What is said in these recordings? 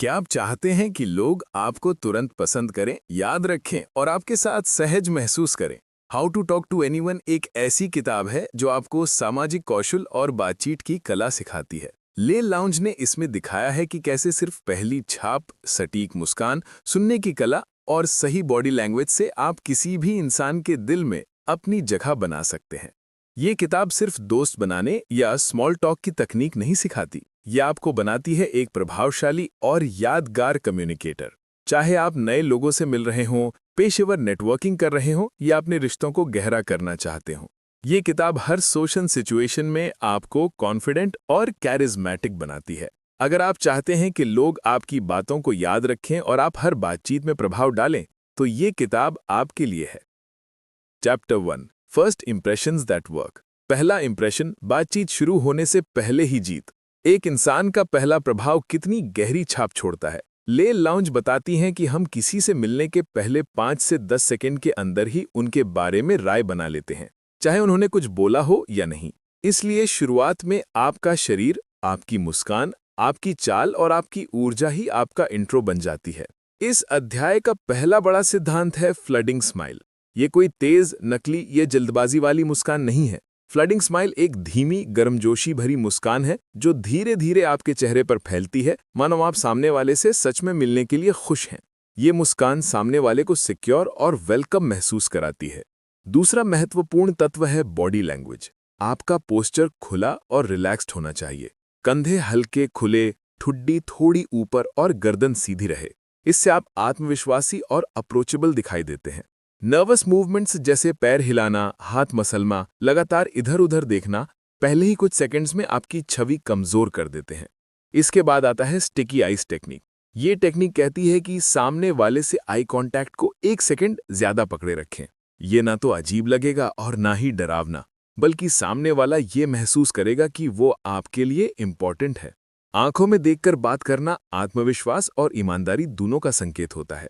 क्या आप चाहते हैं कि लोग आपको तुरंत पसंद करें, याद रखें और आपके साथ सहज महसूस करें? How to talk to anyone एक ऐसी किताब है जो आपको सामाजिक कौशल और बातचीत की कला सिखाती है। ले लाउंज ने इसमें दिखाया है कि कैसे सिर्फ पहली छाप, सटीक मुस्कान, सुनने की कला और सही बॉडी लैंग्वेज से आप किसी भी इंसान के दिल में अपनी जगह बना सकते हैं। ये किताब सिर्फ दोस्त बनाने या स्मॉल टॉक की तकनीक नहीं सिखाती, ये आपको बनाती है एक प्रभावशाली और यादगार कम्युनिकेटर। चाहे आप नए लोगों से मिल रहे हों, पेशेवर नेटवर्किंग कर रहे हों या अपने रिश्तों को गहरा करना चाहते हों, ये किताब हर सोशल सिचुएशन में आपको कॉन्फिडेंट और कैरिज्मेटिक बनाती है। अगर आप चाहते हैं कि लोग आपकी बातों को याद रखें और आप हर बातचीत में प्रभाव डालें, तो ये किताब आपके लिए है। Chapter 1, first impressions that work. पहला इंप्रेशन बातचीत शुरू होने से पहले ही जीत। एक इंसान का पहला प्रभाव कितनी गहरी छाप छोड़ता है। ले लाउंज बताती हैं कि हम किसी से मिलने के पहले 5 से 10 सेकंड के अंदर ही उनके बारे में राय बना लेते हैं, चाहे उन्होंने कुछ बोला हो या नहीं। इसलिए शुरुआत में आपका शरीर, आपकी मुस्कान, आपकी चाल और आपकी ऊर्जा ही आपका इंट्रो बन जाती है। इस अध्याय का पहला बड़ा सिद्धांत है फ्लडिंग स्माइल। ये कोई तेज, नकली या जल्दबाजी वाली मुस्कान नहीं है। फ्लडिंग स्माइल एक धीमी, गर्मजोशी भरी मुस्कान है जो धीरे धीरे आपके चेहरे पर फैलती है, मानो आप सामने वाले से सच में मिलने के लिए खुश हैं। ये मुस्कान सामने वाले को सिक्योर और वेलकम महसूस कराती है। दूसरा महत्वपूर्ण तत्व है बॉडी लैंग्वेज। आपका पोस्चर खुला और रिलैक्स्ड होना चाहिए। कंधे हल्के खुले, ठुड्डी थोड़ी ऊपर और गर्दन सीधी रहे। इससे आप आत्मविश्वासी और अप्रोचेबल दिखाई देते हैं। नर्वस मूवमेंट्स जैसे पैर हिलाना, हाथ मसलना, लगातार इधर उधर देखना पहले ही कुछ सेकंड्स में आपकी छवि कमजोर कर देते हैं। इसके बाद आता है स्टिकी आइज टेक्निक। ये टेक्निक कहती है कि सामने वाले से आई कांटेक्ट को 1 सेकंड ज्यादा पकड़े रखें। ये ना तो अजीब लगेगा और ना ही डरावना, बल्कि सामने वाला ये महसूस करेगा कि वो आपके लिए इम्पोर्टेंट है। आंखों में देखकर बात करना आत्मविश्वास और ईमानदारी दोनों का संकेत होता है।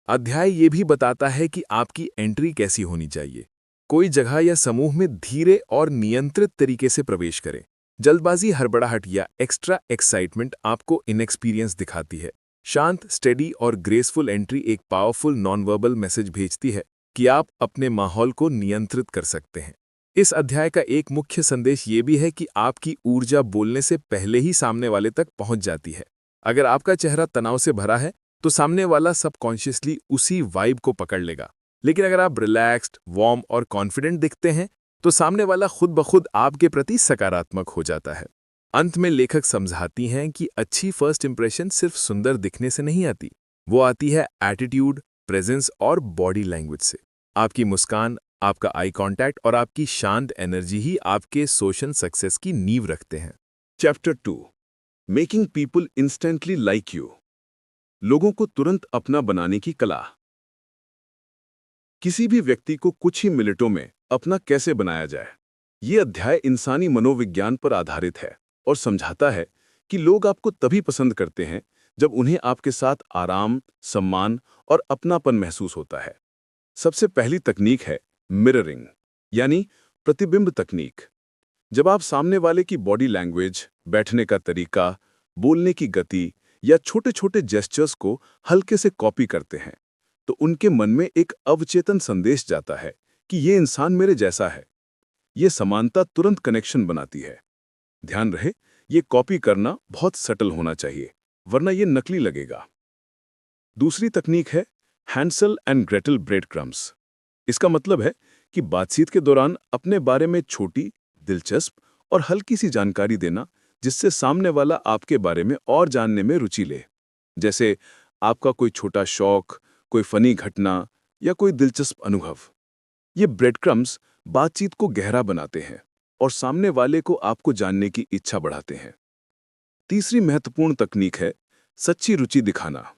अध्याय ये भी बताता है कि आपकी एंट्री कैसी होनी चाहिए। कोई जगह या समूह में धीरे और नियंत्रित तरीके से प्रवेश करें। जल्दबाजी, हड़बड़ाहट या एक्स्ट्रा एक्साइटमेंट आपको इनएक्सपीरियंस दिखाती है। शांत, स्टेडी और ग्रेसफुल एंट्री एक पावरफुल नॉन वर्बल मैसेज भेजती है कि आप अपने माहौल को नियंत्रित कर सकते हैं। इस अध्याय का एक मुख्य संदेश ये भी है कि आपकी ऊर्जा बोलने से पहले ही सामने वाले तक पहुंच जाती है। अगर आपका चेहरा तनाव से भरा है, तो सामने वाला सबकॉन्शियसली उसी वाइब को पकड़ लेगा। लेकिन अगर आप रिलैक्स्ड, वार्म और कॉन्फिडेंट दिखते हैं, तो सामने वाला खुद ब खुद आपके प्रति सकारात्मक हो जाता है। अंत में लेखक समझाती हैं कि अच्छी फर्स्ट इंप्रेशन सिर्फ सुंदर दिखने से नहीं आती, वो आती है एटीट्यूड, प्रेजेंस और बॉडी लैंग्वेज से। आपकी मुस्कान, आपका आई कांटेक्ट और आपकी शांत एनर्जी ही आपके सोशल सक्सेस की नींव रखते हैं। Chapter 2, making people instantly like you. लोगों को तुरंत अपना बनाने की कला। किसी भी व्यक्ति को कुछ ही मिनटों में अपना कैसे बनाया जाए, ये अध्याय इंसानी मनोविज्ञान पर आधारित है और समझाता है कि लोग आपको तभी पसंद करते हैं जब उन्हें आपके साथ आराम, सम्मान और अपनापन महसूस होता है। सबसे पहली तकनीक है मिररिंग, यानी प्रतिबिंब तकनीक। जब आप सामने वाले की बॉडी लैंग्वेज, बैठने का तरीका, बोलने की गति या छोटे-छोटे जेस्चर्स को हल्के से कॉपी करते हैं, तो उनके मन में एक अवचेतन संदेश जाता है कि ये इंसान मेरे जैसा है। ये समानता तुरंत कनेक्शन बनाती है। ध्यान रहे, ये कॉपी करना बहुत सटल होना चाहिए, वरना ये नकली लगेगा। दूसरी तकनीक है हैंसेल एंड ग्रेटल ब्रेड क्रम्स। इसका मतलब है कि बातचीत के दौरान अपने बारे में छोटी, दिलचस्प और हल्की सी जानकारी देना, जिससे सामने वाला आपके बारे में और जानने में रुचि ले। जैसे आपका कोई छोटा शौक, कोई फनी घटना या कोई दिलचस्प अनुभव। ये ब्रेड क्रम्स बातचीत को गहरा बनाते हैं और सामने वाले को आपको जानने की इच्छा बढ़ाते हैं। तीसरी महत्वपूर्ण तकनीक है सच्ची रुचि दिखाना।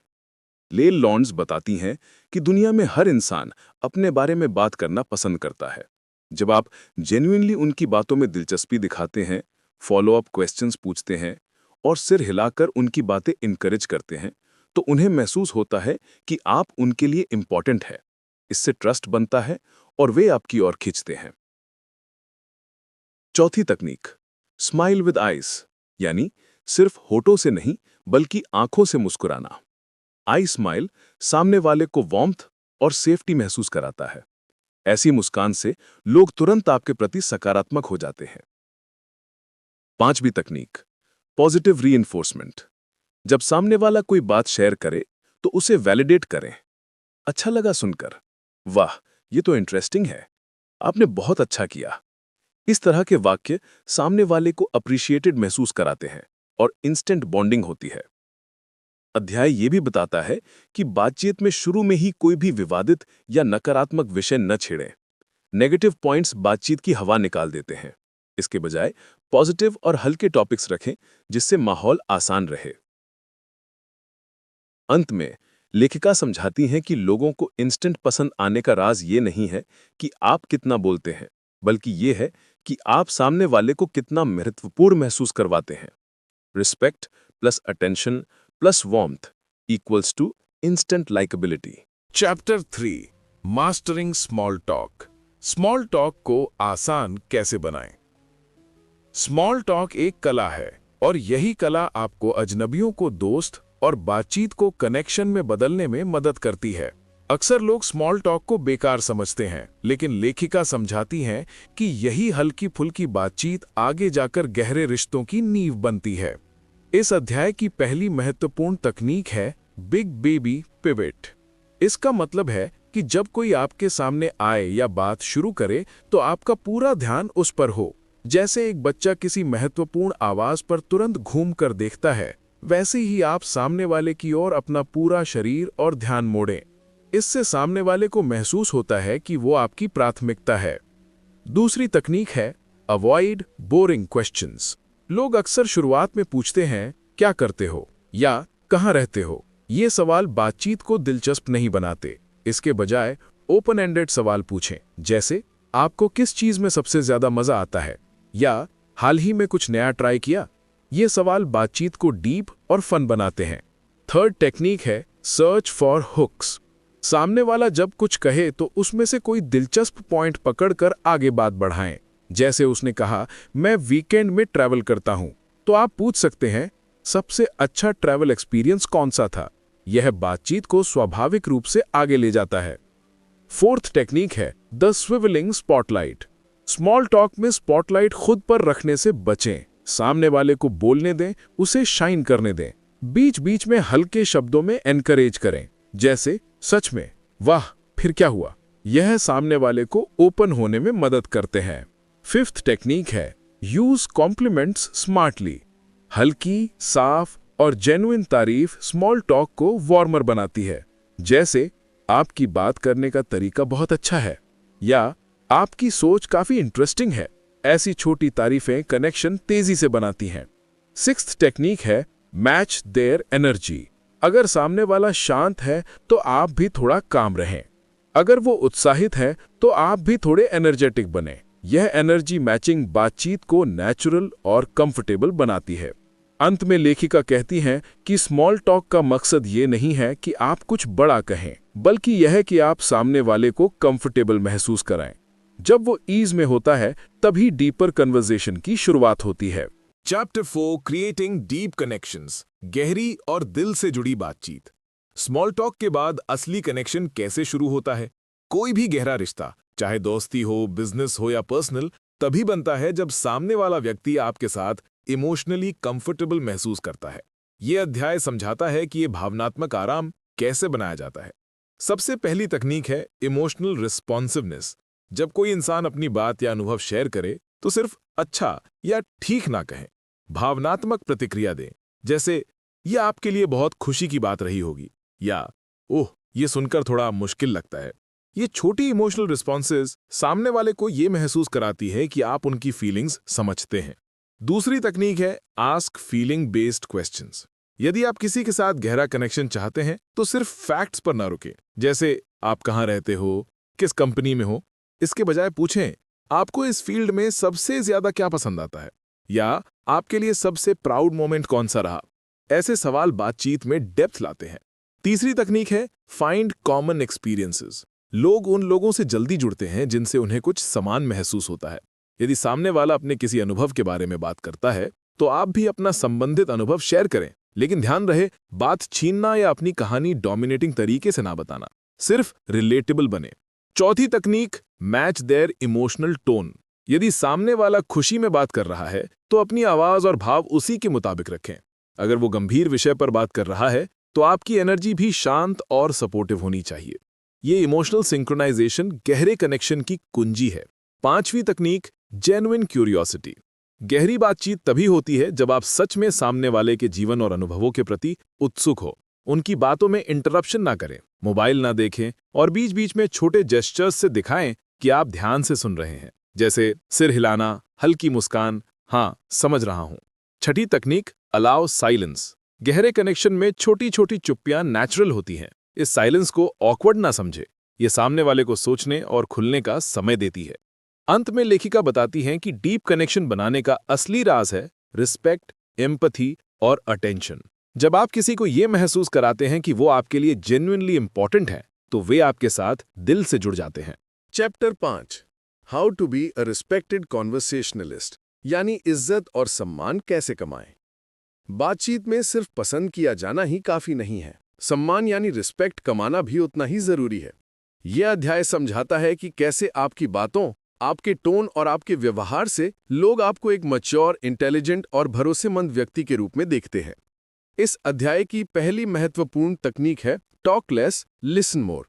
ले लॉन्ड्स बताती हैं कि दुनिया में हर इंसान अपने बारे में बात करना पसंद करता है। जब आप जेन्युइनली उनकी बातों में दिलचस्पी दिखाते हैं, फॉलो अप क्वेश्चंस पूछते हैं और सिर हिलाकर उनकी बातें इनकरेज करते हैं, तो उन्हें महसूस होता है कि आप उनके लिए इम्पॉर्टेंट है। इससे ट्रस्ट बनता है और वे आपकी ओर खींचते हैं। चौथी तकनीक, स्माइल विद आइज, यानी सिर्फ होठों से नहीं बल्कि आंखों से मुस्कुराना। आई स्माइल सामने वाले को वार्मथ और सेफ्टी महसूस कराता है। ऐसी मुस्कान से लोग तुरंत आपके प्रति सकारात्मक हो जाते हैं। पांचवी तकनीक, पॉजिटिव रीइंफोर्समेंट। जब सामने वाला कोई बात शेयर करे तो उसे वैलिडेट करें। अच्छा लगा सुनकर, वाह ये तो इंटरेस्टिंग है, आपने बहुत अच्छा किया। इस तरह के वाक्य सामने वाले को अप्रिशिएटेड महसूस कराते हैं और इंस्टेंट बॉन्डिंग होती है। अध्याय ये भी बताता है कि बातचीत में शुरू में ही कोई भी विवादित या नकारात्मक विषय न छेड़ें। नेगेटिव पॉइंट्स बातचीत की हवा निकाल देते हैं। इसके बजाय पॉजिटिव और हल्के टॉपिक्स रखें जिससे माहौल आसान रहे। अंत में लेखिका समझाती हैं कि लोगों को इंस्टेंट पसंद आने का राज ये नहीं है कि आप कितना बोलते हैं, बल्कि ये है कि आप सामने वाले को कितना महत्वपूर्ण महसूस करवाते हैं। Respect plus attention plus warmth equals to instant likeability. Chapter 3, mastering small talk. Small talk को आसान कैसे बनाएं? स्मॉल टॉक एक कला है और यही कला आपको अजनबियों को दोस्त और बातचीत को कनेक्शन में बदलने में मदद करती है। अक्सर लोग स्मॉल टॉक को बेकार समझते हैं, लेकिन लेखिका समझाती हैं कि यही हल्की फुल्की बातचीत आगे जाकर गहरे रिश्तों की नींव बनती है। इस अध्याय की पहली महत्वपूर्ण तकनीक है बिग बेबी पिवट। इसका मतलब है कि जब कोई आपके सामने आए या बात शुरू करे तो आपका पूरा ध्यान उस पर हो। जैसे एक बच्चा किसी महत्वपूर्ण आवाज पर तुरंत घूमकर देखता है, वैसे ही आप सामने वाले की ओर अपना पूरा शरीर और ध्यान मोड़ें। इससे सामने वाले को महसूस होता है कि वो आपकी प्राथमिकता है। दूसरी तकनीक है अवॉइड बोरिंग क्वेश्चंस। लोग अक्सर शुरुआत में पूछते हैं, क्या करते हो या कहाँ रहते हो। ये सवाल बातचीत को दिलचस्प नहीं बनाते। इसके बजाय ओपन एंडेड सवाल पूछें, जैसे आपको किस चीज में सबसे ज्यादा मजा आता है या हाल ही में कुछ नया ट्राई किया। ये सवाल बातचीत को डीप और फन बनाते हैं। थर्ड टेक्निक है सर्च फॉर हुक्स। सामने वाला जब कुछ कहे तो उसमें से कोई दिलचस्प पॉइंट पकड़कर आगे बात बढ़ाएं। जैसे उसने कहा, मैं वीकेंड में ट्रैवल करता हूं, तो आप पूछ सकते हैं, सबसे अच्छा ट्रैवल एक्सपीरियंस कौन सा था। यह बातचीत को स्वाभाविक रूप से आगे ले जाता है। फोर्थ टेक्निक है द स्विवलिंग स्पॉटलाइट। स्मॉल टॉक में स्पॉटलाइट खुद पर रखने से बचें। सामने वाले को बोलने दें, उसे शाइन करने दें। बीच बीच में हल्के शब्दों में एनकरेज करें, जैसे सच में, वाह, फिर क्या हुआ। यह सामने वाले को ओपन होने में मदद करते हैं। फिफ्थ टेक्निक है यूज कॉम्प्लीमेंट्स स्मार्टली। हल्की, साफ और जेन्युइन तारीफ स्मॉल टॉक को वार्मर बनाती है। जैसे आपकी बात करने का तरीका बहुत अच्छा है या आपकी सोच काफी इंटरेस्टिंग है। ऐसी छोटी तारीफें कनेक्शन तेजी से बनाती हैं। सिक्स्थ टेक्निक है मैच देयर एनर्जी। अगर सामने वाला शांत है तो आप भी थोड़ा काम रहें। अगर वो उत्साहित है तो आप भी थोड़े एनर्जेटिक बने। यह एनर्जी मैचिंग बातचीत को नेचुरल और कंफर्टेबल बनाती है। अंत में लेखिका कहती हैं कि स्मॉल टॉक का मकसद ये नहीं है कि आप कुछ बड़ा कहें, बल्कि यह है कि आप सामने वाले को कंफर्टेबल महसूस कराएं। जब वो ईज में होता है तभी डीपर कन्वर्सेशन की शुरुआत होती है। Chapter 4, creating deep connections. गहरी और दिल से जुड़ी बातचीत। स्मॉल टॉक के बाद असली कनेक्शन कैसे शुरू होता है? कोई भी गहरा रिश्ता, चाहे दोस्ती हो, बिजनेस हो या पर्सनल, तभी बनता है जब सामने वाला व्यक्ति आपके साथ इमोशनली कंफर्टेबल महसूस करता है। यह अध्याय समझाता है कि यह भावनात्मक आराम कैसे बनाया जाता है। सबसे पहली तकनीक है इमोशनल रिस्पॉन्सिवनेस। जब कोई इंसान अपनी बात या अनुभव शेयर करे तो सिर्फ अच्छा या ठीक ना कहें, भावनात्मक प्रतिक्रिया दें। जैसे, यह आपके लिए बहुत खुशी की बात रही होगी या ओह, ये सुनकर थोड़ा मुश्किल लगता है। ये छोटी इमोशनल रिस्पॉन्सेज सामने वाले को ये महसूस कराती है कि आप उनकी फीलिंग्स समझते हैं। दूसरी तकनीक है आस्क फीलिंग बेस्ड क्वेश्चंस। यदि आप किसी के साथ गहरा कनेक्शन चाहते हैं तो सिर्फ फैक्ट्स पर ना रुकें, जैसे आप कहाँ रहते हो, किस कंपनी में हो। इसके बजाय पूछें, आपको इस फील्ड में सबसे ज्यादा क्या पसंद आता है या आपके लिए सबसे प्राउड मोमेंट कौन सा रहा। ऐसे सवाल बातचीत में डेप्थ लाते हैं। तीसरी तकनीक है फाइंड कॉमन एक्सपीरियंसेस। लोग उन लोगों से जल्दी जुड़ते हैं जिनसे उन्हें कुछ समान महसूस होता है। यदि सामने वाला अपने किसी अनुभव के बारे में बात करता है तो आप भी अपना संबंधित अनुभव शेयर करें, लेकिन ध्यान रहे बात छीनना या अपनी कहानी डोमिनेटिंग तरीके से ना बताना, सिर्फ रिलेटेबल बने। चौथी तकनीक, मैच देयर इमोशनल टोन। यदि सामने वाला खुशी में बात कर रहा है तो अपनी आवाज और भाव उसी के मुताबिक रखें। अगर वो गंभीर विषय पर बात कर रहा है तो आपकी एनर्जी भी शांत और सपोर्टिव होनी चाहिए। ये इमोशनल सिंक्रोनाइजेशन गहरे कनेक्शन की कुंजी है। पांचवी तकनीक, जेन्युइन क्यूरियोसिटी। गहरी बातचीत तभी होती है जब आप सच में सामने वाले के जीवन और अनुभवों के प्रति उत्सुक हो। उनकी बातों में इंटरप्शन ना करें, मोबाइल ना देखें और बीच बीच में छोटे जेस्चर्स से दिखाएं कि आप ध्यान से सुन रहे हैं, जैसे सिर हिलाना, हल्की मुस्कान, हाँ समझ रहा हूं। छठी तकनीक, अलाउ साइलेंस। गहरे कनेक्शन में छोटी छोटी चुप्पियां नेचुरल होती हैं। इस साइलेंस को ऑकवर्ड ना समझे, ये सामने वाले को सोचने और खुलने का समय देती है। अंत में लेखिका बताती हैं कि डीप कनेक्शन बनाने का असली राज है रिस्पेक्ट, एम्पैथी और अटेंशन। जब आप किसी को ये महसूस कराते हैं कि वो आपके लिए जेन्युइनली इंपॉर्टेंट है, तो वे आपके साथ दिल से जुड़ जाते हैं। Chapter 5, how to be a respected conversationalist, यानी इज्जत और सम्मान कैसे कमाएं। बातचीत में सिर्फ पसंद किया जाना ही काफी नहीं है, सम्मान यानी रिस्पेक्ट कमाना भी उतना ही जरूरी है। यह अध्याय समझाता है कि कैसे आपकी बातों, आपके टोन और आपके व्यवहार से लोग आपको एक मैच्योर, इंटेलिजेंट और भरोसेमंद व्यक्ति के रूप में देखते हैं। इस अध्याय की पहली महत्वपूर्ण तकनीक है टॉक लेस, लिसन मोर।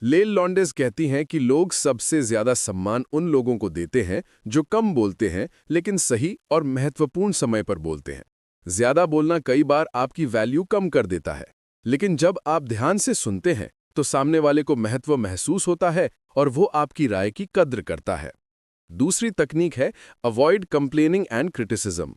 लेल लॉन्डेस कहती हैं कि लोग सबसे ज्यादा सम्मान उन लोगों को देते हैं जो कम बोलते हैं लेकिन सही और महत्वपूर्ण समय पर बोलते हैं। ज्यादा बोलना कई बार आपकी वैल्यू कम कर देता है, लेकिन जब आप ध्यान से सुनते हैं तो सामने वाले को महत्व महसूस होता है और वो आपकी राय की कद्र करता है। दूसरी तकनीक है अवॉइड कंप्लेनिंग एंड क्रिटिसिज्म।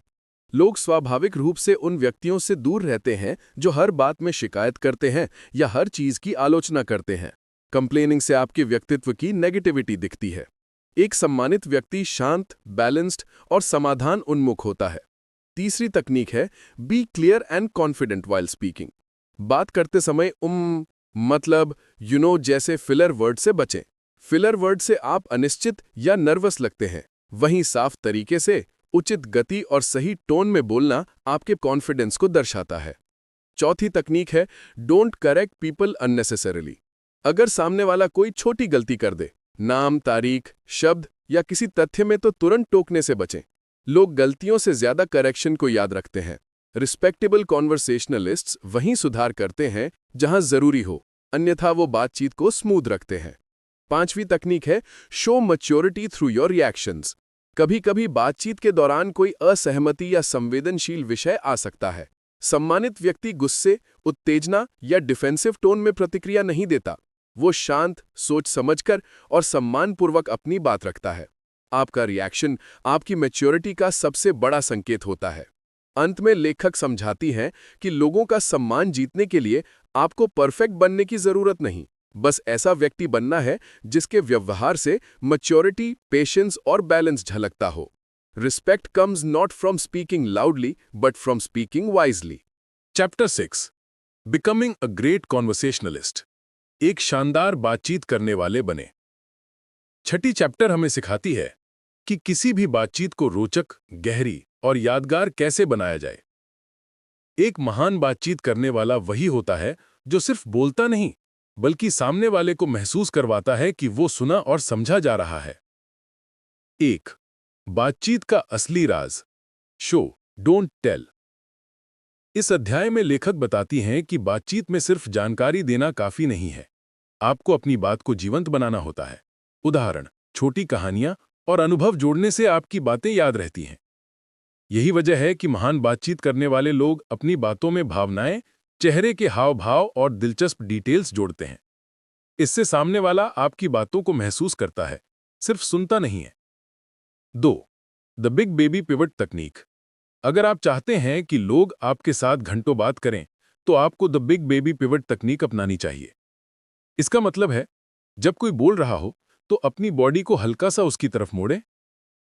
लोग स्वाभाविक रूप से उन व्यक्तियों से दूर रहते हैं जो हर बात में शिकायत करते हैं या हर चीज की आलोचना करते हैं। कंप्लेनिंग से आपके व्यक्तित्व की नेगेटिविटी दिखती है। एक सम्मानित व्यक्ति शांत, बैलेंस्ड और समाधान उन्मुख होता है। तीसरी तकनीक है be clear and confident while speaking. बात करते समय मतलब जैसे फिलर वर्ड से बचें। फिलर वर्ड से आप अनिश्चित या नर्वस लगते हैं, वहीं साफ तरीके से, उचित गति और सही टोन में बोलना आपके कॉन्फिडेंस को दर्शाता है। चौथी तकनीक है डोंट करेक्ट पीपल अननेसेसरीली। अगर सामने वाला कोई छोटी गलती कर दे, नाम, तारीख, शब्द या किसी तथ्य में, तो तुरंत टोकने से बचें। लोग गलतियों से ज्यादा करेक्शन को याद रखते हैं। रिस्पेक्टेबल कॉन्वर्सेशनलिस्ट्स वहीं सुधार करते हैं जहां जरूरी हो, अन्यथा वो बातचीत को स्मूथ रखते हैं। पांचवी तकनीक है show maturity through your reactions. कभी कभी बातचीत के दौरान कोई असहमति या संवेदनशील विषय आ सकता है। सम्मानित व्यक्ति गुस्से, उत्तेजना या डिफेंसिव टोन में प्रतिक्रिया नहीं देता। वो शांत, सोच समझकर और सम्मानपूर्वक अपनी बात रखता है। आपका रिएक्शन आपकी मैच्योरिटी का सबसे बड़ा संकेत होता है। अंत में लेखक समझाती हैं कि लोगों का सम्मान जीतने के लिए आपको परफेक्ट बनने की जरूरत नहीं, बस ऐसा व्यक्ति बनना है जिसके व्यवहार से मैच्योरिटी, पेशेंस और बैलेंस झलकता हो। Respect comes not from speaking loudly but from speaking wisely. Chapter 6, becoming a great conversationalist. एक शानदार बातचीत करने वाले बने। छठी चैप्टर हमें सिखाती है कि किसी भी बातचीत को रोचक, गहरी और यादगार कैसे बनाया जाए। एक महान बातचीत करने वाला वही होता है जो सिर्फ बोलता नहीं, बल्कि सामने वाले को महसूस करवाता है कि वो सुना और समझा जा रहा है। 1. बातचीत का असली राज, शो डोंट टेल। इस अध्याय में लेखक बताती हैं कि बातचीत में सिर्फ जानकारी देना काफी नहीं है, आपको अपनी बात को जीवंत बनाना होता है। उदाहरण, छोटी कहानियां और अनुभव जोड़ने से आपकी बातें याद रहती हैं। यही वजह है कि महान बातचीत करने वाले लोग अपनी बातों में भावनाएं, चेहरे के हाव भाव और दिलचस्प डिटेल्स जोड़ते हैं। इससे सामने वाला आपकी बातों को महसूस करता है, सिर्फ सुनता नहीं है। 2. द बिग बेबी पिवट तकनीक। अगर आप चाहते हैं कि लोग आपके साथ घंटों बात करें, तो आपको द बिग बेबी पिवट तकनीक अपनानी चाहिए। इसका मतलब है, जब कोई बोल रहा हो तो अपनी बॉडी को हल्का सा उसकी तरफ मोड़ें,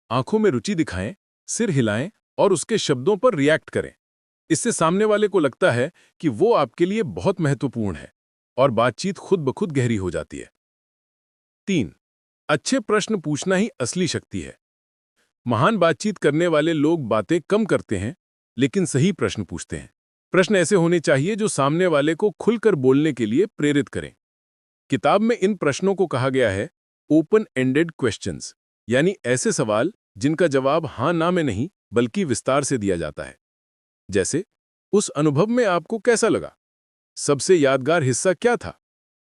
आंखों में रुचि दिखाएं, सिर हिलाएं और उसके शब्दों पर रिएक्ट करें। इससे सामने वाले को लगता है कि वो आपके लिए बहुत महत्वपूर्ण है और बातचीत खुद ब खुद गहरी हो जाती है। 3. अच्छे प्रश्न पूछना ही असली शक्ति है। महान बातचीत करने वाले लोग बातें कम करते हैं, लेकिन सही प्रश्न पूछते हैं। प्रश्न ऐसे होने चाहिए जो सामने वाले को खुलकर बोलने के लिए प्रेरित करें। किताब में इन प्रश्नों को कहा गया है ओपन एंडेड क्वेश्चंस, यानी ऐसे सवाल जिनका जवाब हाँ ना में नहीं बल्कि विस्तार से दिया जाता है। जैसे, उस अनुभव में आपको कैसा लगा? सबसे यादगार हिस्सा क्या था?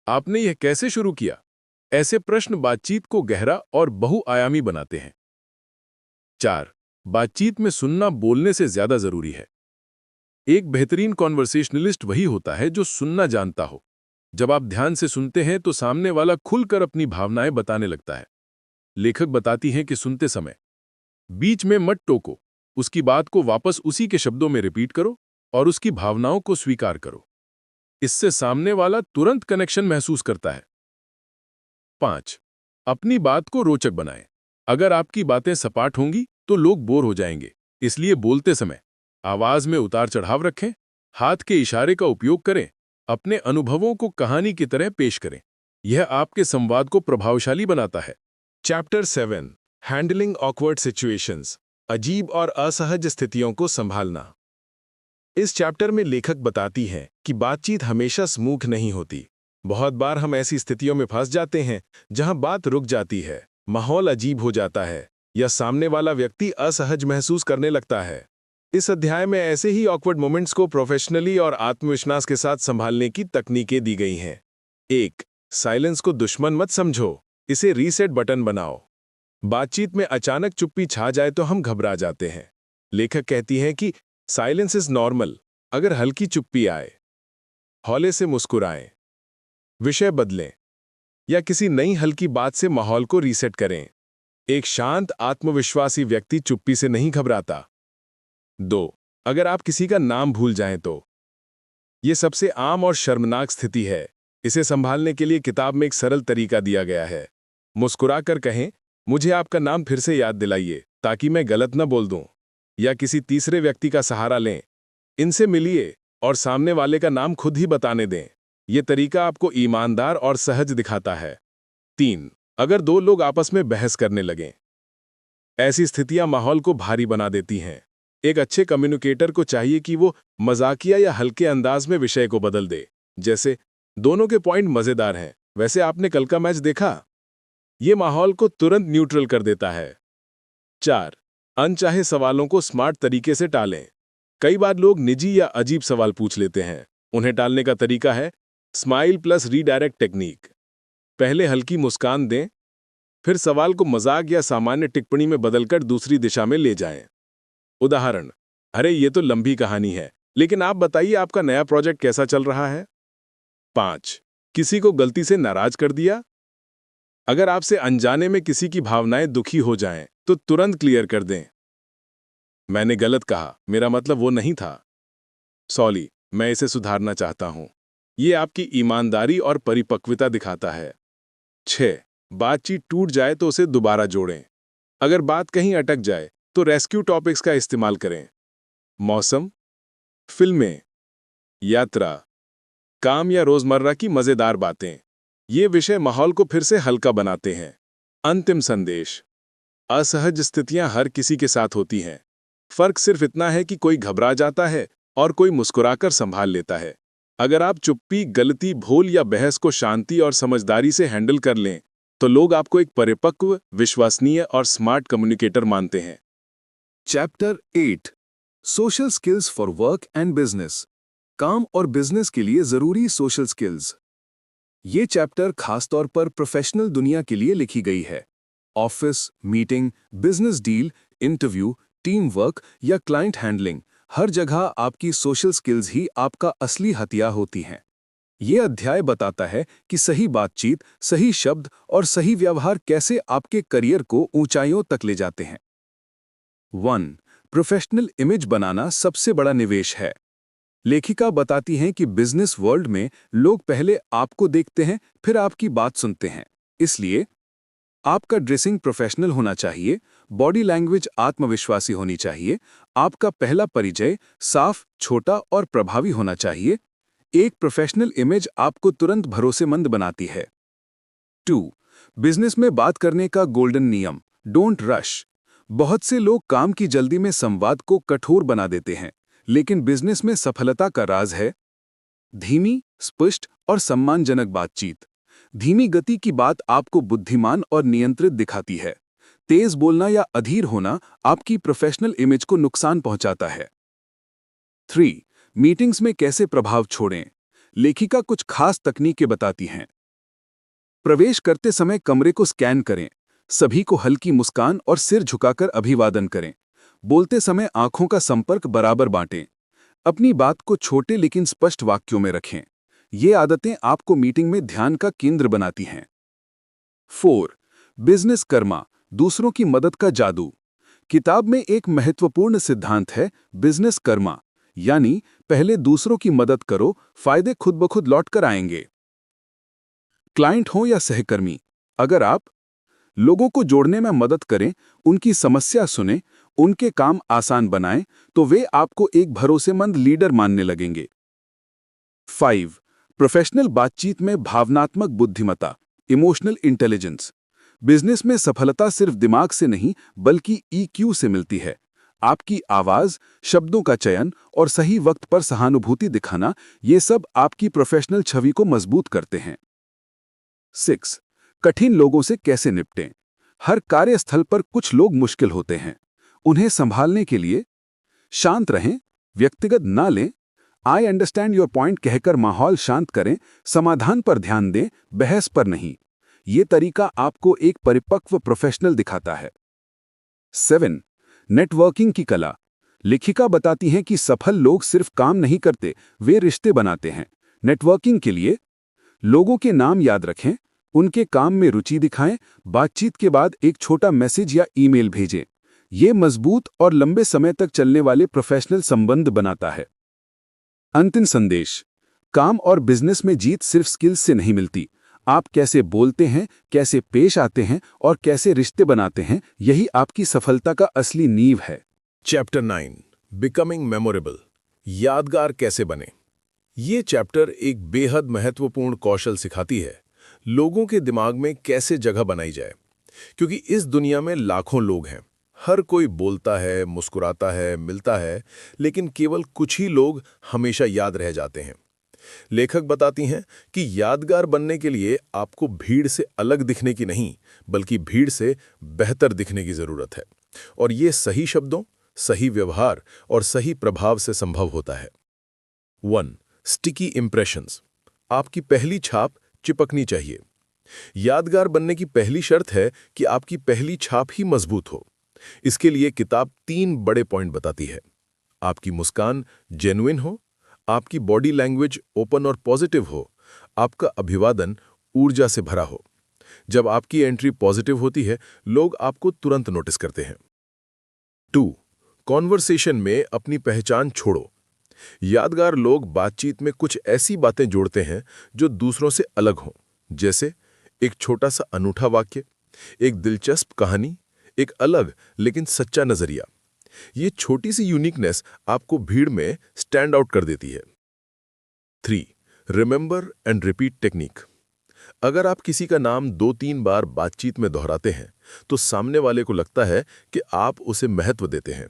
आपने यह कैसे शुरू किया? ऐसे प्रश्न बातचीत को गहरा और बहुआयामी बनाते हैं। 4. बातचीत में सुनना बोलने से ज्यादा जरूरी है। एक बेहतरीन कॉन्वर्सेशनलिस्ट वही होता है जो सुनना जानता हो। जब आप ध्यान से सुनते हैं तो सामने वाला खुलकर अपनी भावनाएं बताने लगता है। लेखक बताती हैं कि सुनते समय बीच में मत टोको, उसकी बात को वापस उसी के शब्दों में रिपीट करो और उसकी भावनाओं को स्वीकार करो। इससे सामने वाला तुरंत कनेक्शन महसूस करता है। 5. अपनी बात को रोचक बनाएं। अगर आपकी बातें सपाट होंगी तो लोग बोर हो जाएंगे। इसलिए बोलते समय आवाज में उतार चढ़ाव रखें, हाथ के इशारे का उपयोग करें, अपने अनुभवों को कहानी की तरह पेश करें। यह आपके संवाद को प्रभावशाली बनाता है। चैप्टर 7 हैंडलिंग ऑकवर्ड सिचुएशंस, अजीब और असहज स्थितियों को संभालना। इस चैप्टर में लेखक बताती है कि बातचीत हमेशा स्मूथ नहीं होती। बहुत बार हम ऐसी स्थितियों में फंस जाते हैं जहां बात रुक जाती है, माहौल अजीब हो जाता है या सामने वाला व्यक्ति असहज महसूस करने लगता है। इस अध्याय में ऐसे ही ऑकवर्ड मोमेंट्स को प्रोफेशनली और आत्मविश्वास के साथ संभालने की तकनीकें दी गई हैं। 1. साइलेंस को दुश्मन मत समझो, इसे रीसेट बटन बनाओ। बातचीत में अचानक चुप्पी छा जाए तो हम घबरा जाते हैं। लेखक कहती हैं कि साइलेंस इज नॉर्मल। अगर हल्की चुप्पी आए, हौले से मुस्कुराएं, विषय बदलें या किसी नई हल्की बात से माहौल को रीसेट करें। एक शांत आत्मविश्वासी व्यक्ति चुप्पी से नहीं घबराता। 2. अगर आप किसी का नाम भूल जाएं तो यह सबसे आम और शर्मनाक स्थिति है। इसे संभालने के लिए किताब में एक सरल तरीका दिया गया है। मुस्कुराकर कहें, मुझे आपका नाम फिर से याद दिलाइए ताकि मैं गलत न बोल दूं। या किसी तीसरे व्यक्ति का सहारा लें, इनसे मिलिए और सामने वाले का नाम खुद ही बताने दें। यह तरीका आपको ईमानदार और सहज दिखाता है। 3. अगर दो लोग आपस में बहस करने लगें, ऐसी स्थितियां माहौल को भारी बना देती हैं। एक अच्छे कम्युनिकेटर को चाहिए कि वो मजाकिया या हल्के अंदाज में विषय को बदल दे। जैसे, दोनों के पॉइंट मजेदार हैं, वैसे आपने कल का मैच देखा? ये माहौल को तुरंत न्यूट्रल कर देता है। 4. अनचाहे सवालों को स्मार्ट तरीके से टालें। कई बार लोग निजी या अजीब सवाल पूछ लेते हैं। उन्हें टालने का तरीका है स्माइल प्लस रीडायरेक्ट टेक्निक। पहले हल्की मुस्कान दें, फिर सवाल को मजाक या सामान्य टिप्पणी में बदलकर दूसरी दिशा में ले जाएं। उदाहरण, अरे ये तो लंबी कहानी है, लेकिन आप बताइए आपका नया प्रोजेक्ट कैसा चल रहा है? 5. किसी को गलती से नाराज कर दिया? अगर आपसे अनजाने में किसी की भावनाएं दुखी हो जाएं, तो तुरंत क्लियर कर दें, मैंने गलत कहा, मेरा मतलब वो नहीं था। सॉरी, मैं इसे सुधारना चाहता हूं। ये आपकी ईमानदारी और परिपक्वता दिखाता है। 6. बातचीत टूट जाए तो उसे दोबारा जोड़ें। अगर बात कहीं अटक जाए तो रेस्क्यू टॉपिक्स का इस्तेमाल करें। मौसम, फिल्में, यात्रा, काम या रोजमर्रा की मजेदार बातें। ये विषय माहौल को फिर से हल्का बनाते हैं। अंतिम संदेश, असहज स्थितियां हर किसी के साथ होती हैं। फर्क सिर्फ इतना है कि कोई घबरा जाता है और कोई मुस्कुराकर संभाल लेता है। अगर आप चुप्पी, गलती, भूल या बहस को शांति और समझदारी से हैंडल कर लें, तो लोग आपको एक परिपक्व, विश्वसनीय और स्मार्ट कम्युनिकेटर मानते हैं। Chapter 8 social skills for work and business, काम और बिजनेस के लिए जरूरी सोशल स्किल्स। ये चैप्टर खासतौर पर प्रोफेशनल दुनिया के लिए लिखी गई है। Office, meeting, business deal, interview, team work या क्लाइंट हैंडलिंग, हर जगह आपकी सोशल स्किल्स ही आपका असली हथियार होती हैं। ये अध्याय बताता है कि सही बातचीत, सही शब्द और सही व्यवहार कैसे आपके करियर को ऊंचाइयों तक ले जाते हैं। 1. प्रोफेशनल इमेज बनाना सबसे बड़ा निवेश है। लेखिका बताती हैं कि बिजनेस वर्ल्ड में लोग पहले आपको देखते हैं, फिर आपकी बात सुनते हैं। इसलिए आपका ड्रेसिंग प्रोफेशनल होना चाहिए, बॉडी लैंग्वेज आत्मविश्वासी होनी चाहिए, आपका पहला परिचय साफ, छोटा और प्रभावी होना चाहिए। एक प्रोफेशनल इमेज आपको तुरंत भरोसेमंद बनाती है। 2. बिजनेस में बात करने का गोल्डन नियम, डोंट रश। बहुत से लोग काम की जल्दी में संवाद को कठोर बना देते हैं, लेकिन बिजनेस में सफलता का राज है धीमी, स्पष्ट और सम्मानजनक बातचीत। धीमी गति की बात आपको बुद्धिमान और नियंत्रित दिखाती है। तेज बोलना या अधीर होना आपकी प्रोफेशनल इमेज को नुकसान पहुंचाता है। 3. मीटिंग्स में कैसे प्रभाव छोड़ें। लेखिका कुछ खास तकनीकें बताती हैं। प्रवेश करते समय कमरे को स्कैन करें। सभी को हल्की मुस्कान और सिर झुकाकर अभिवादन करें। बोलते समय आंखों का संपर्क बराबर बांटें। अपनी बात को छोटे लेकिन स्पष्ट वाक्यों में रखें। ये आदतें आपको मीटिंग में ध्यान का केंद्र बनाती हैं। 4. बिजनेस कर्मा, दूसरों की मदद का जादू। किताब में एक महत्वपूर्ण सिद्धांत है बिजनेस कर्मा, यानी पहले दूसरों की मदद करो, फायदे खुद ब खुद लौट कर आएंगे। क्लाइंट हो या सहकर्मी, अगर आप लोगों को जोड़ने में मदद करें, उनकी समस्या सुनें, उनके काम आसान बनाएं, तो वे आपको एक भरोसेमंद लीडर मानने लगेंगे। 5. प्रोफेशनल बातचीत में भावनात्मक बुद्धिमत्ता, इमोशनल इंटेलिजेंस। बिजनेस में सफलता सिर्फ दिमाग से नहीं बल्कि EQ से मिलती है। आपकी आवाज, शब्दों का चयन और सही वक्त पर सहानुभूति दिखाना, ये सब आपकी प्रोफेशनल छवि को मजबूत करते हैं। 6. कठिन लोगों से कैसे निपटें। हर कार्यस्थल पर कुछ लोग मुश्किल होते हैं। उन्हें संभालने के लिए शांत रहें, व्यक्तिगत ना लें, आई अंडरस्टैंड योर पॉइंट कहकर माहौल शांत करें, समाधान पर ध्यान दें, बहस पर नहीं। ये तरीका आपको एक परिपक्व प्रोफेशनल दिखाता है। 7. नेटवर्किंग की कला। लेखिका बताती हैं कि सफल लोग सिर्फ काम नहीं करते, वे रिश्ते बनाते हैं। नेटवर्किंग के लिए लोगों के नाम याद रखें, उनके काम में रुचि दिखाएं, बातचीत के बाद एक छोटा मैसेज या ईमेल भेजें। ये मजबूत और लंबे समय तक चलने वाले प्रोफेशनल संबंध बनाता है। अंतिम संदेश, काम और बिजनेस में जीत सिर्फ स्किल्स से नहीं मिलती। आप कैसे बोलते हैं, कैसे पेश आते हैं और कैसे रिश्ते बनाते हैं, यही आपकी सफलता का असली नींव है। चैप्टर 9 बिकमिंग मेमोरेबल, यादगार कैसे बने। ये चैप्टर एक बेहद महत्वपूर्ण कौशल सिखाती है लोगों के दिमाग में कैसे जगह बनाई जाए, क्योंकि इस दुनिया में लाखों लोग हैं। हर कोई बोलता है, मुस्कुराता है, मिलता है, लेकिन केवल कुछ ही लोग हमेशा याद रह जाते हैं। लेखक बताती हैं कि यादगार बनने के लिए आपको भीड़ से अलग दिखने की नहीं, बल्कि भीड़ से बेहतर दिखने की जरूरत है, और ये सही शब्दों, सही व्यवहार और सही प्रभाव से संभव होता है। 1. स्टिकी इंप्रेशंस, आपकी पहली छाप चिपकनी चाहिए। यादगार बनने की पहली शर्त है कि आपकी पहली छाप ही मजबूत हो। इसके लिए किताब 3 बड़े पॉइंट बताती है। आपकी मुस्कान जेन्युइन हो, आपकी बॉडी लैंग्वेज ओपन और पॉजिटिव हो, आपका अभिवादन ऊर्जा से भरा हो। जब आपकी एंट्री पॉजिटिव होती है, लोग आपको तुरंत नोटिस करते हैं। 2. कॉन्वर्सेशन में अपनी पहचान छोड़ो। यादगार लोग बातचीत में कुछ ऐसी बातें जोड़ते हैं जो दूसरों से अलग हों, जैसे एक छोटा सा अनूठा वाक्य, एक दिलचस्प कहानी, एक अलग लेकिन सच्चा नजरिया। ये छोटी सी यूनिकनेस आपको भीड़ में स्टैंड आउट कर देती है। 3. Remember and repeat technique. अगर आप किसी का नाम 2-3 बार बातचीत में दोहराते हैं, तो सामने वाले को लगता है कि आप उसे महत्व देते हैं।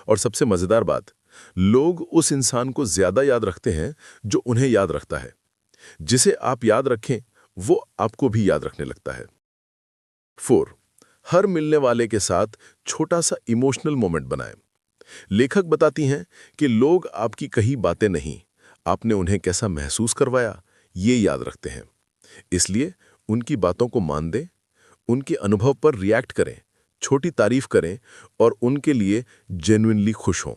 और सबसे मजेदार बात, लोग उस इंसान को ज्यादा याद रखते हैं जो उन्हें याद रखता है। जिसे आप याद रखें, वो आपको भी याद रखने लगता है। 4. हर मिलने वाले के साथ छोटा सा इमोशनल मोमेंट बनाएं। लेखक बताती हैं कि लोग आपकी कही बातें नहीं, आपने उन्हें कैसा महसूस करवाया, ये याद रखते हैं। इसलिए उनकी बातों को मान दें, उनके अनुभव पर रिएक्ट करें, छोटी तारीफ करें और उनके लिए जेन्युइनली खुश हों।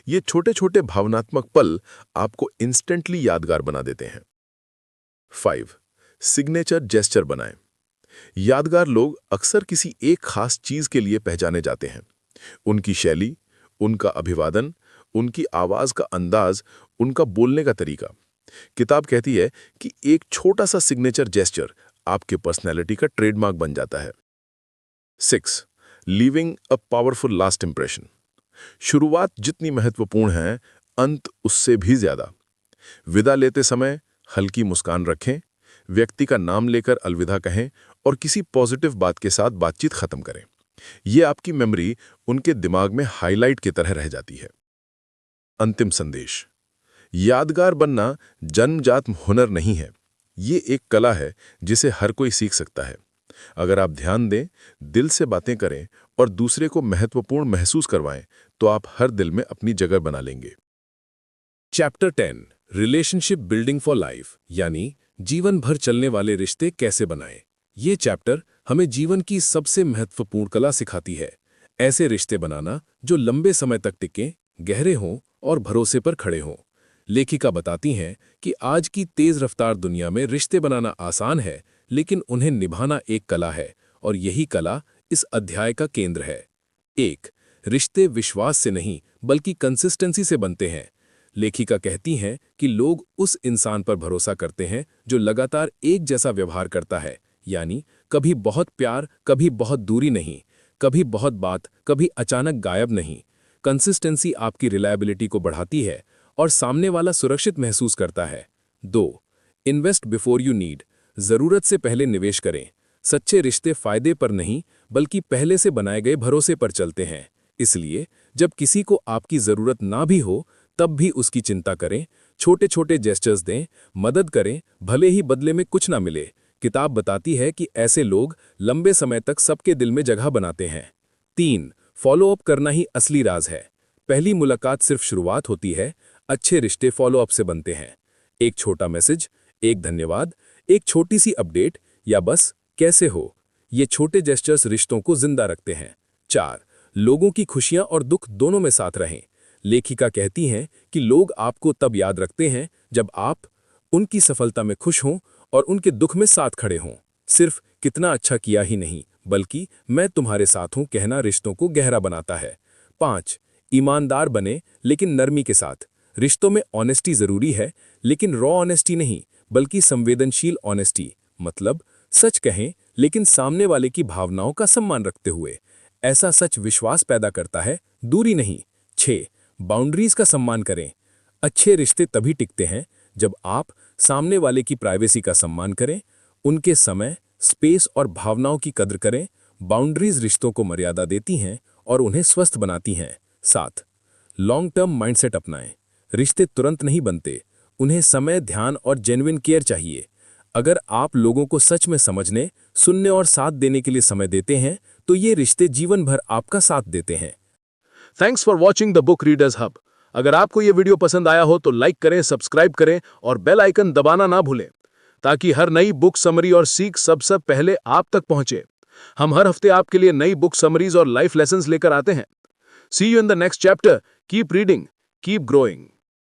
ये छोटे छोटे भावनात्मक पल आपको इंस्टेंटली यादगार बना देते हैं। 5. सिग्नेचर जेस्चर बनाएं। यादगार लोग अक्सर किसी एक खास चीज के लिए पहचाने जाते हैं। उनकी शैली, उनका अभिवादन, उनकी आवाज का अंदाज, उनका बोलने का तरीका। किताब कहती है कि एक छोटा सा सिग्नेचर जेस्चर आपके पर्सनैलिटी का ट्रेडमार्क बन जाता है। 6. Leaving a powerful last impression. शुरुआत जितनी महत्वपूर्ण है, अंत उससे भी ज्यादा। विदा लेते समय हल्की मुस्कान रखें, व्यक्ति का नाम लेकर अलविदा कहें और किसी पॉजिटिव बात के साथ बातचीत खत्म करें। यह आपकी मेमोरी उनके दिमाग में हाईलाइट की तरह रह जाती है। अंतिम संदेश। यादगार बनना जन्मजात हुनर नहीं है, ये एक कला है जिसे हर कोई सीख सकता है। अगर आप ध्यान दें, दिल से बातें करें और दूसरे को महत्वपूर्ण महसूस करवाएं, तो आप हर दिल में अपनी जगह बना लेंगे। Chapter 10 relationship building for life, यानी जीवन भर चलने वाले रिश्ते कैसे बनाएं। ये चैप्टर हमें जीवन की सबसे महत्वपूर्ण कला सिखाती है, ऐसे रिश्ते बनाना जो लंबे समय तक टिकें, गहरे हों और भरोसे पर खड़े हों। लेखिका बताती हैं कि आज की तेज रफ्तार दुनिया में रिश्ते बनाना आसान है, लेकिन उन्हें निभाना एक कला है, और यही कला इस अध्याय का केंद्र है। 1. रिश्ते विश्वास से नहीं बल्कि कंसिस्टेंसी से बनते हैं। लेखिका कहती हैं कि लोग उस इंसान पर भरोसा करते हैं जो लगातार एक जैसा व्यवहार करता है, यानी कभी बहुत प्यार, कभी बहुत दूरी नहीं, कभी बहुत बात, कभी अचानक गायब नहीं। कंसिस्टेंसी आपकी रिलायबिलिटी को बढ़ाती है और सामने वाला सुरक्षित महसूस करता है। 2. इन्वेस्ट बिफोर यू नीड, जरूरत से पहले निवेश करें। सच्चे रिश्ते फायदे पर नहीं बल्कि पहले से बनाए गए भरोसे पर चलते हैं। इसलिए जब किसी को आपकी जरूरत ना भी हो, तब भी उसकी चिंता करें, छोटे छोटे जेस्चर्स दें, मदद करें, भले ही बदले में कुछ ना मिले। किताब बताती है कि ऐसे लोग लंबे समय तक सबके दिल में जगह बनाते हैं। 3. फॉलोअप करना ही असली राज है। पहली मुलाकात सिर्फ शुरुआत होती है, अच्छे रिश्ते फॉलोअप से बनते हैं। एक छोटा मैसेज, एक धन्यवाद, एक छोटी सी अपडेट, या बस कैसे हो, ये छोटे जेस्चर्स रिश्तों को जिंदा रखते हैं। 4. लोगों की खुशियां और दुख दोनों में साथ रहें। लेखिका कहती हैं कि लोग आपको तब याद रखते हैं जब आप उनकी सफलता में खुश हों और उनके दुख में साथ खड़े हों। सिर्फ कितना अच्छा किया ही नहीं, बल्कि मैं तुम्हारे साथ हूं कहना रिश्तों को गहरा बनाता है। 5. ईमानदार बने लेकिन नरमी के साथ। रिश्तों में ऑनेस्टी जरूरी है, लेकिन रॉ ऑनेस्टी नहीं बल्कि संवेदनशील ऑनेस्टी, मतलब सच कहें लेकिन सामने वाले की भावनाओं का सम्मान रखते हुए। ऐसा सच विश्वास पैदा करता है, दूरी नहीं। 6. बाउंड्रीज का सम्मान करें। अच्छे रिश्ते तभी टिकते हैं जब आप सामने वाले की प्राइवेसी का सम्मान करें, उनके समय, स्पेस और भावनाओं की कद्र करें। बाउंड्रीज रिश्तों को मर्यादा देती हैं और उन्हें स्वस्थ बनाती हैं। 7. लॉन्ग टर्म माइंडसेट अपनाएं। रिश्ते तुरंत नहीं बनते, उन्हें समय, ध्यान और जेन्युइन केयर चाहिए। अगर आप लोगों को सच में समझने, सुनने और साथ देने के लिए समय देते हैं, तो ये रिश्ते जीवन भर आपका साथ देते हैं। Thanks for watching the book readers hub. अगर आपको ये वीडियो पसंद आया हो तो लाइक करें, सब्सक्राइब करें और बेल आइकन दबाना ना भूलें, ताकि हर नई बुक समरी और सीख सबसे पहले आप तक पहुंचे। हम हर हफ्ते आपके लिए नई बुक समरीज और लाइफ लेसन्स लेकर आते हैं। See you in the next chapter. Keep reading, keep growing.